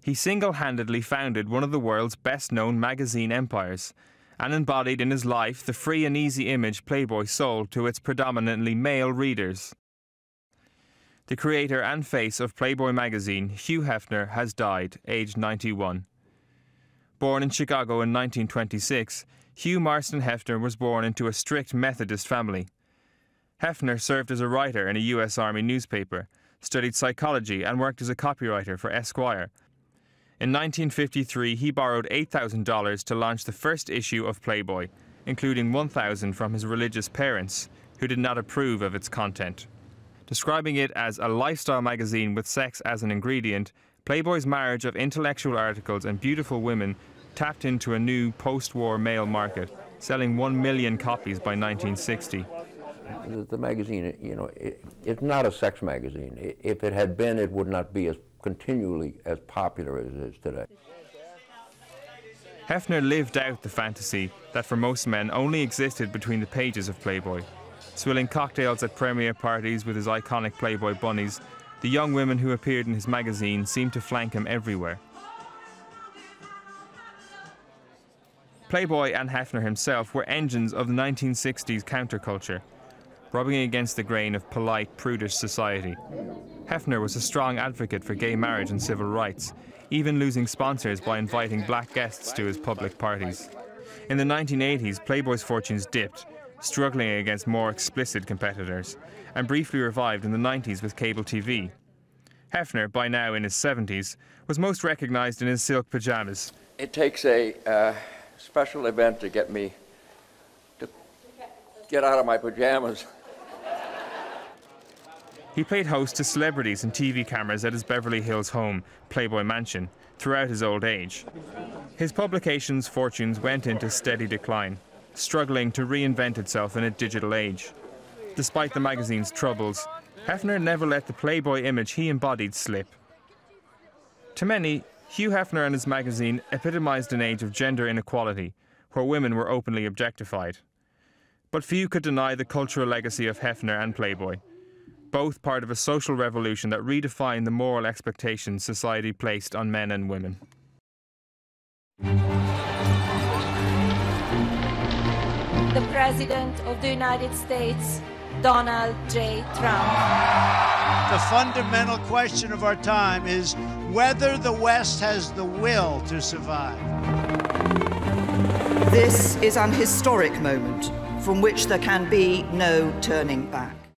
he single-handedly founded one of the world's best-known magazine empires, and embodied in his life the free and easy image Playboy sold to its predominantly male readers. The creator and face of Playboy magazine, Hugh Hefner, has died, aged 91. Born in Chicago in 1926, Hugh Marston Hefner was born into a strict Methodist family. Hefner served as a writer in a U.S. Army newspaper, studied psychology and worked as a copywriter for Esquire. In 1953, he borrowed $8,000 to launch the first issue of Playboy, including $1,000 from his religious parents, who did not approve of its content. Describing it as a lifestyle magazine with sex as an ingredient, Playboy's marriage of intellectual articles and beautiful women tapped into a new post-war male market, selling 1 million copies by 1960. The magazine, it's not a sex magazine. If it had been, it would not be as continually as popular as it is today. Hefner lived out the fantasy that for most men only existed between the pages of Playboy. Swilling cocktails at premiere parties with his iconic Playboy bunnies, the young women who appeared in his magazine seemed to flank him everywhere. Playboy and Hefner himself were engines of the 1960s counterculture, rubbing against the grain of polite, prudish society. Hefner was a strong advocate for gay marriage and civil rights, even losing sponsors by inviting black guests to his public parties. In the 1980s, Playboy's fortunes dipped, struggling against more explicit competitors, and briefly revived in the 90s with cable TV. Hefner, by now in his 70s, was most recognized in his silk pajamas. It takes a special event to get me to get out of my pajamas. He played host to celebrities and TV cameras at his Beverly Hills home, Playboy Mansion, throughout his old age. His publication's fortunes went into steady decline, struggling to reinvent itself in a digital age. Despite the magazine's troubles, Hefner never let the Playboy image he embodied slip. To many, Hugh Hefner and his magazine epitomized an age of gender inequality, where women were openly objectified. But few could deny the cultural legacy of Hefner and Playboy, both part of a social revolution that redefined the moral expectations society placed on men and women. The President of the United States, Donald J. Trump. The fundamental question of our time is whether the West has the will to survive. This is an historic moment from which there can be no turning back.